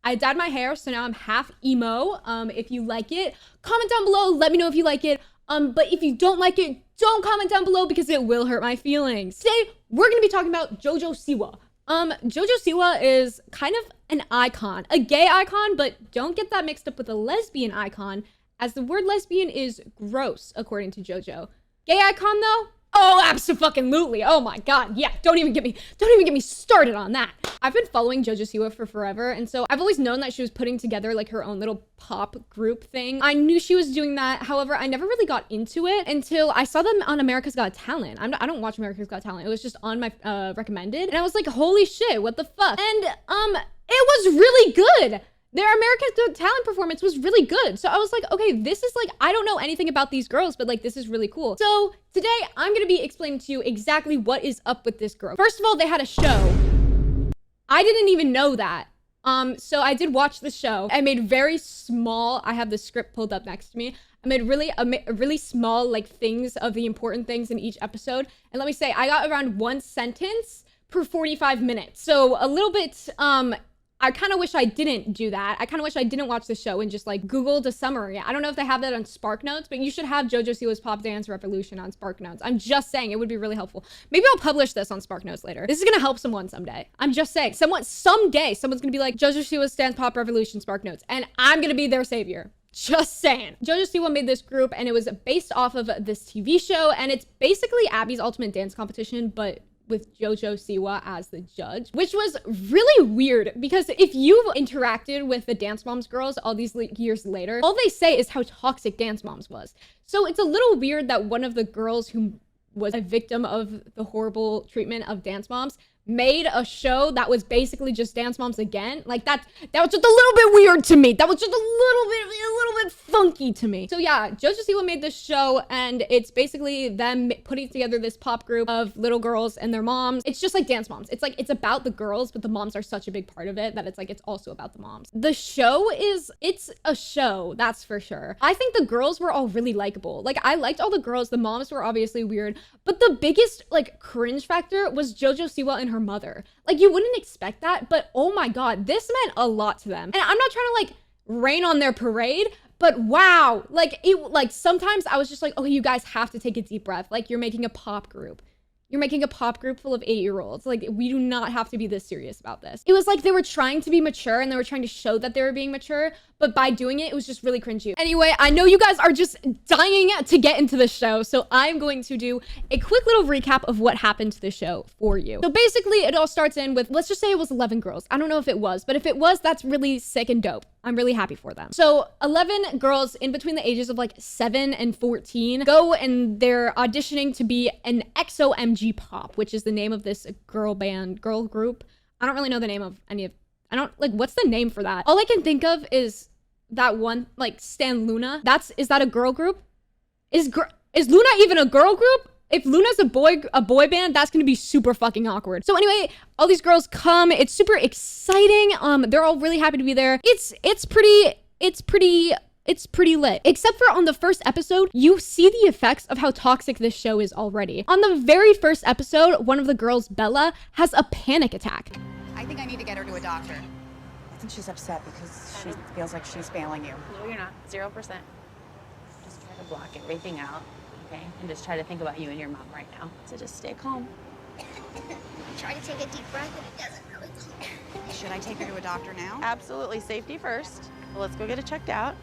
I dyed my hair, so now I'm half emo. If you like it, comment down below. Let me know if you like it. But if you don't like it, don't comment down below because it will hurt my feelings. Today, we're gonna be talking about Jojo Siwa. Jojo Siwa is kind of an icon, a gay icon, but don't get that mixed up with a lesbian icon, as the word lesbian is gross, according to Jojo. Gay icon though? Oh, abso-fucking-lutely. Oh my god, yeah, don't even get me started on that. I've been following Jojo Siwa for forever, and so I've always known that she was putting together like her own little pop group thing. I knew she was doing that. However, I never really got into it until I saw them on America's Got Talent. I don't watch America's Got Talent. It was just on my recommended, and I was like, holy shit, what the fuck? And it was really good. Their America's Got Talent performance was really good. So I was like, okay, this is like, I don't know anything about these girls, but like, this is really cool. So today I'm gonna be explaining to you exactly what is up with this girl. First of all, they had a show. I didn't even know that. So I did watch the show. I made very small, I have the script pulled up next to me. I made really small like things of the important things in each episode. And let me say, I got around one sentence per 45 minutes. So a little bit, I kind of wish I didn't do that. I kind of wish I didn't watch the show and just like Googled a summary. I don't know if they have that on Spark Notes, but you should have Jojo Siwa's Pop Dance Revolution on Spark Notes. I'm just saying, it would be really helpful. Maybe I'll publish this on Spark Notes later. This is gonna help someone someday. I'm just saying, someday someone's gonna be like, Jojo Siwa's Dance Pop Revolution Spark Notes, and I'm gonna be their savior. Just saying. Jojo Siwa made this group, and it was based off of this TV show, and it's basically Abby's Ultimate Dance Competition, but with Jojo Siwa as the judge, which was really weird because if you've interacted with the Dance Moms girls all these years later, all they say is how toxic Dance Moms was. So it's a little weird that one of the girls who was a victim of the horrible treatment of Dance Moms made a show that was basically just Dance Moms again. Like that was just a little bit weird to me. That was just a little bit funky to me. So yeah, Jojo Siwa made this show, and it's basically them putting together this pop group of little girls and their moms. It's just like Dance Moms. It's like, it's about the girls, but the moms are such a big part of it that it's like, it's also about the moms. The show it's a show, that's for sure. I think the girls were all really likable. Like, I liked all the girls. The moms were obviously weird, but the biggest like cringe factor was Jojo Siwa and her mother. Like, you wouldn't expect that, but oh my god, this meant a lot to them. And I'm not trying to like rain on their parade, but wow, like sometimes I was just like, oh, you guys have to take a deep breath. Like, you're making a pop group. You're making a pop group full of 8-year-olds. Like, we do not have to be this serious about this. It was like they were trying to be mature and they were trying to show that they were being mature, but by doing it, it was just really cringy. Anyway, I know you guys are just dying to get into the show, so I'm going to do a quick little recap of what happened to the show for you. So basically, it all starts in with, let's just say it was 11 girls. I don't know if it was, but if it was, that's really sick and dope. I'm really happy for them. So 11 girls in between the ages of like 7 and 14 go and they're auditioning to be an XOMG Pop, which is the name of this girl group. I don't really know the name of any of, what's the name for that? All I can think of is that one, like, Stan Loona. Is that a girl group? Is Loona even a girl group? If Luna's a boy band, that's gonna be super fucking awkward. So anyway, all these girls come. It's super exciting. They're all really happy to be there. It's pretty lit. Except for on the first episode, you see the effects of how toxic this show is already. On the very first episode, one of the girls, Bella, has a panic attack. I think I need to get her to a doctor. I think she's upset because she feels like she's failing you. No, you're not. 0%. Just try to block everything out, okay? And just try to think about you and your mom right now. So just stay calm. Try to take a deep breath and it doesn't really come. Should I take her to a doctor now? Absolutely. Safety first. Well, let's go get it checked out.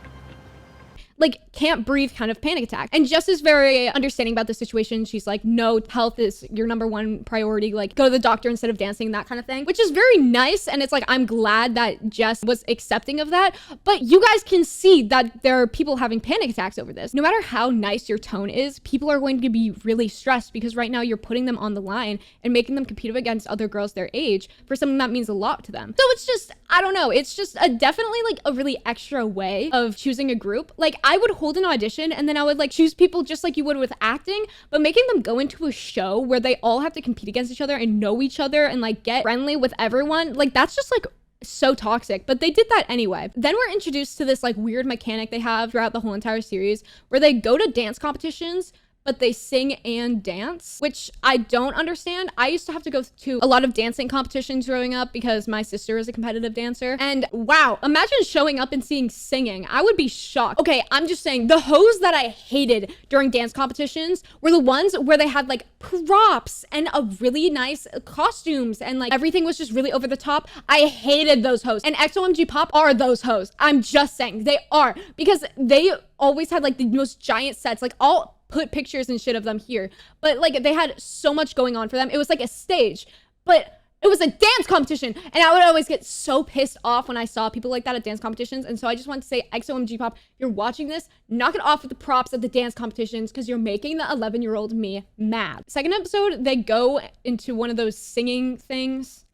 Like, can't breathe kind of panic attack. And Jess is very understanding about the situation. She's like, no, health is your #1 priority. Like, go to the doctor instead of dancing, that kind of thing, which is very nice. And it's like, I'm glad that Jess was accepting of that. But you guys can see that there are people having panic attacks over this. No matter how nice your tone is, people are going to be really stressed because right now you're putting them on the line and making them compete against other girls their age for something that means a lot to them. So it's just, I don't know. It's just definitely like a really extra way of choosing a group. Like, I would hold an audition and then I would like choose people just like you would with acting, but making them go into a show where they all have to compete against each other and know each other and like get friendly with everyone, like that's just like so toxic. But they did that anyway. Then we're introduced to this like weird mechanic they have throughout the whole entire series where they go to dance competitions, but they sing and dance, which I don't understand. I used to have to go to a lot of dancing competitions growing up because my sister is a competitive dancer. And wow, imagine showing up and seeing singing. I would be shocked. Okay, I'm just saying, the hoes that I hated during dance competitions were the ones where they had like props and a really nice costumes and like everything was just really over the top. I hated those hoes. And XOMG Pop are those hoes. I'm just saying, they are, because they always had like the most giant sets. Like, I'll put pictures and shit of them here, but like they had so much going on for them. It was like a stage, but it was a dance competition, and I would always get so pissed off when I saw people like that at dance competitions. And so I just want to say, XOMG Pop, if you're watching this, knock it off with the props at the dance competitions, because you're making the 11-year-old me mad. Second episode, they go into one of those singing things.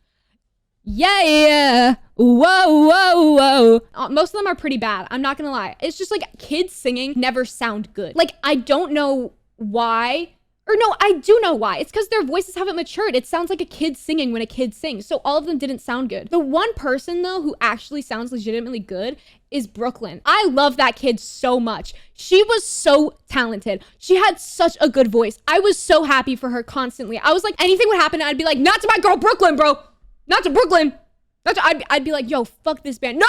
Yeah, whoa, whoa, whoa. Most of them are pretty bad, I'm not gonna lie. It's just like kids singing never sound good. Like, I don't know why. Or no, I do know why. It's because their voices haven't matured. It sounds like a kid singing when a kid sings. So all of them didn't sound good. The one person though who actually sounds legitimately good is Brooklyn. I love that kid so much. She was so talented. She had such a good voice. I was so happy for her constantly. I was like, anything would happen, I'd be like, not to my girl Brooklyn, bro. Not to Brooklyn. I'd be like, yo, fuck this band. No!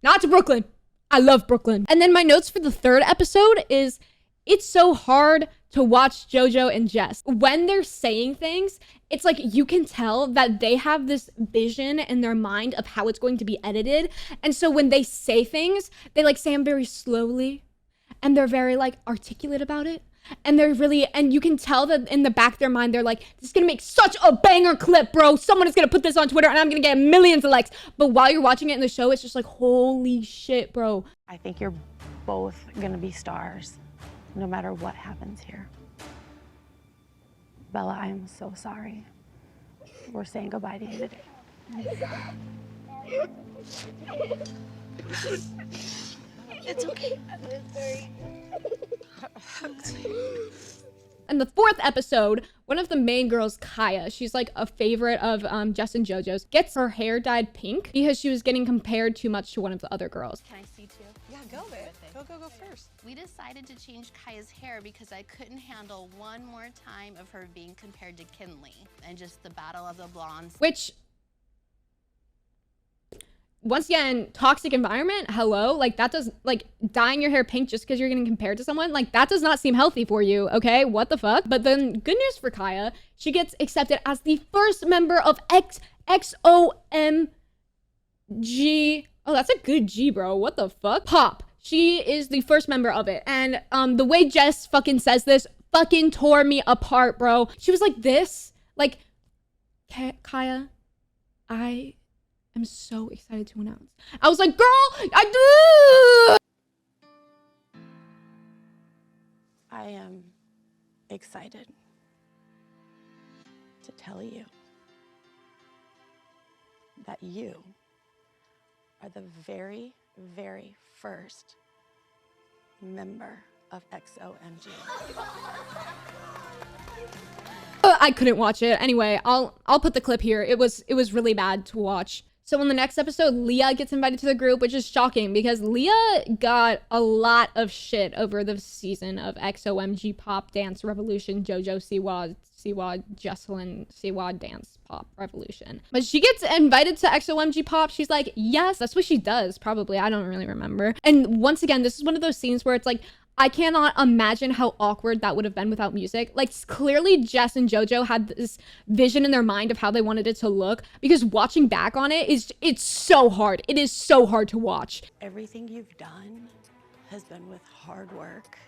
Not to Brooklyn. I love Brooklyn. And then my notes for the third episode is, it's so hard to watch Jojo and Jess. When they're saying things, it's like you can tell that they have this vision in their mind of how it's going to be edited. And so when they say things, they like say them very slowly and they're very like articulate about it. And they're really, and you can tell that in the back of their mind, they're like, this is gonna make such a banger clip, bro. Someone is gonna put this on Twitter and I'm gonna get millions of likes. But while you're watching it in the show, it's just like, holy shit, bro. I think you're both gonna be stars, no matter what happens here. Bella, I am so sorry. We're saying goodbye to you today. It's okay. In the fourth episode, one of the main girls, Kaya, she's like a favorite of Jess and Jojo's, gets her hair dyed pink because she was getting compared too much to one of the other girls. Can I see too? Yeah, go, babe. Go first. We decided to change Kaya's hair because I couldn't handle one more time of her being compared to Kinley and just the battle of the blondes. Which, once again, toxic environment, hello? Like, that does, like, dyeing your hair pink just because you're getting compared to someone, like, that does not seem healthy for you, okay? What the fuck? But then, good news for Kaya, she gets accepted as the first member of XOMG. Oh, that's a good G, bro. What the fuck? Pop. She is the first member of it. And the way Jess fucking says this fucking tore me apart, bro. She was like this, like, Kaya, I am so excited to announce. I was like, girl, I am excited to tell you that you are the very, very first member of XOMG. I couldn't watch it. Anyway, I'll put the clip here. It was really bad to watch. So in the next episode, Leah gets invited to the group, which is shocking because Leah got a lot of shit over the season of XOMG Pop Dance Revolution, Jojo Siwa, Jesselyn Siwa Dance Pop Revolution. But she gets invited to XOMG Pop. She's like, yes, that's what she does, probably. I don't really remember. And once again, this is one of those scenes where it's like, I cannot imagine how awkward that would have been without music. Like, clearly Jess and Jojo had this vision in their mind of how they wanted it to look, because watching back on it it's so hard. It is so hard to watch. Everything you've done has been with hard work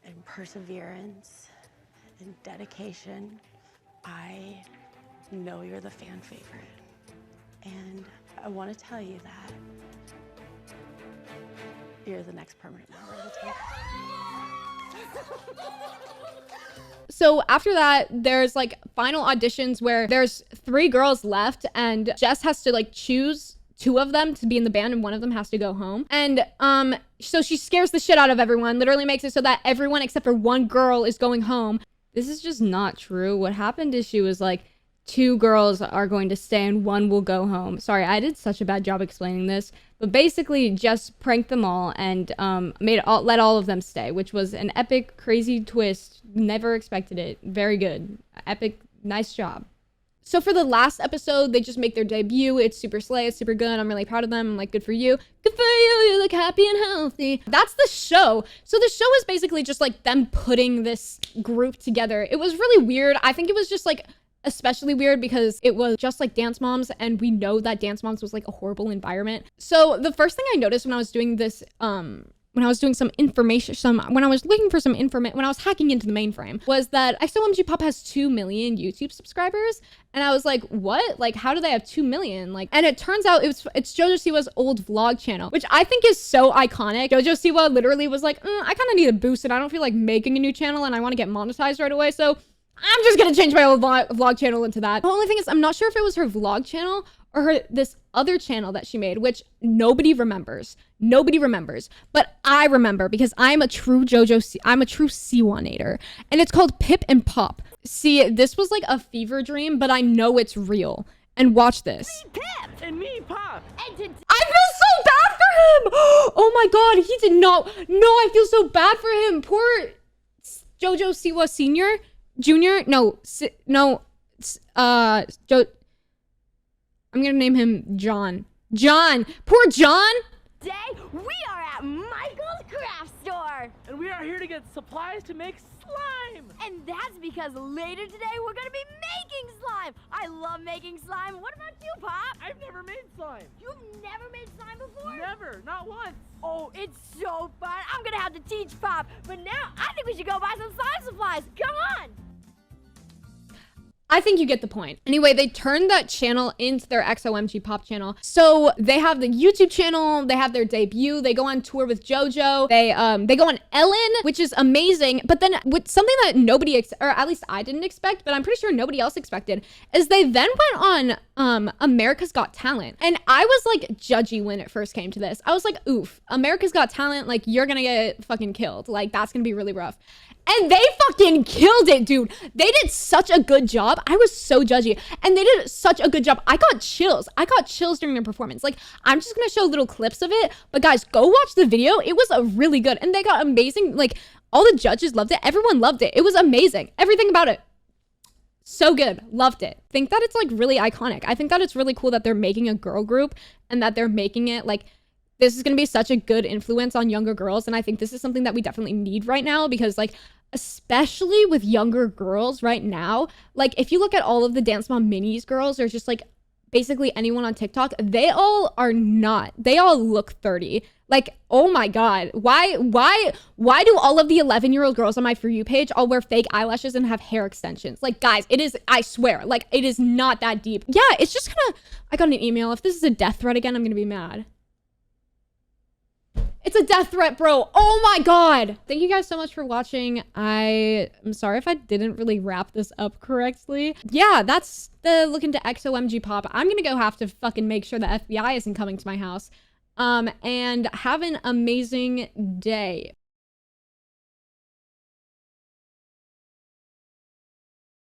and perseverance and dedication. I know you're the fan favorite, and I want to tell you that you're the next permanent member of the team. So after that, there's like final auditions where there's 3 girls left and Jess has to like choose 2 of them to be in the band and one of them has to go home. And so she scares the shit out of everyone, literally makes it so that everyone except for one girl is going home. This is just not true. What happened is she was like, 2 girls are going to stay and 1 will go home. Sorry, I did such a bad job explaining this, but basically just pranked them all and let all of them stay, which was an epic, crazy twist. Never expected it. Very good. Epic, nice job. So for the last episode, they just make their debut. It's super slay. It's super good. I'm really proud of them. I'm like, good for you. Good for you. You look happy and healthy. That's the show. So the show is basically just like them putting this group together. It was really weird. I think it was just like especially weird because it was just like Dance Moms, and we know that Dance Moms was like a horrible environment. So the first thing I noticed when I was doing this, when I was doing some information, when I was looking for some information, when I was hacking into the mainframe, was that XOMG Pop has 2 million YouTube subscribers. And I was like, what? Like, how do they have 2 million? Like, and it turns out it's Jojo Siwa's old vlog channel, which I think is so iconic. Jojo Siwa literally was like, I kind of need a boost and I don't feel like making a new channel and I want to get monetized right away. So I'm just going to change my old vlog channel into that. The only thing is, I'm not sure if it was her vlog channel or this other channel that she made, which nobody remembers. Nobody remembers, but I remember because I'm a true Siwa-nator, and it's called Pip and Pop. See, this was like a fever dream, but I know it's real. And watch this. Me Pip and me Pop. I feel so bad for him. Oh my God, he did not. No, I feel so bad for him. Poor Jojo Siwa Senior, Junior. No, I'm gonna name him John. John! Poor John! Today, we are at Michael's Craft Store. And we are here to get supplies to make slime. And that's because later today, we're gonna be making slime. I love making slime. What about you, Pop? I've never made slime. You've never made slime before? Never, not once. Oh, it's so fun. I'm gonna have to teach Pop. But now, I think we should go buy some slime supplies. Come on! I think you get the point. Anyway, they turned that channel into their XOMG Pop channel. So they have the YouTube channel, they have their debut, they go on tour with JoJo, they go on Ellen, which is amazing. But then with something that nobody, or at least I didn't expect, but I'm pretty sure nobody else expected, is they then went on America's Got Talent. And I was like judgy when it first came to this. I was like, oof, America's Got Talent, like you're gonna get fucking killed. Like that's gonna be really rough. And they fucking killed it, dude. They did such a good job. I was so judgy. And they did such a good job. I got chills. I got chills during their performance. Like, I'm just gonna show little clips of it. But guys, go watch the video. It was really good. And they got amazing, like, all the judges loved it. Everyone loved it. It was amazing. Everything about it. So good. Loved it. Think that it's, like, really iconic. I think that it's really cool that they're making a girl group and that they're making it, like, this is going to be such a good influence on younger girls. And I think this is something that we definitely need right now because, like, especially with younger girls right now, like, if you look at all of the Dance Mom Minis girls, or just, like, basically anyone on TikTok, they all look 30. Like, oh my God, why do all of the 11-year-old girls on my For You page all wear fake eyelashes and have hair extensions? Like, guys, it is, I swear, like, it is not that deep. Yeah, it's just kind of, I got an email. If this is a death threat again, I'm going to be mad. It's a death threat, bro. Oh my God. Thank you guys so much for watching. I'm sorry if I didn't really wrap this up correctly. Yeah, that's the look into XOMG Pop. I'm gonna go have to fucking make sure the FBI isn't coming to my house. And have an amazing day.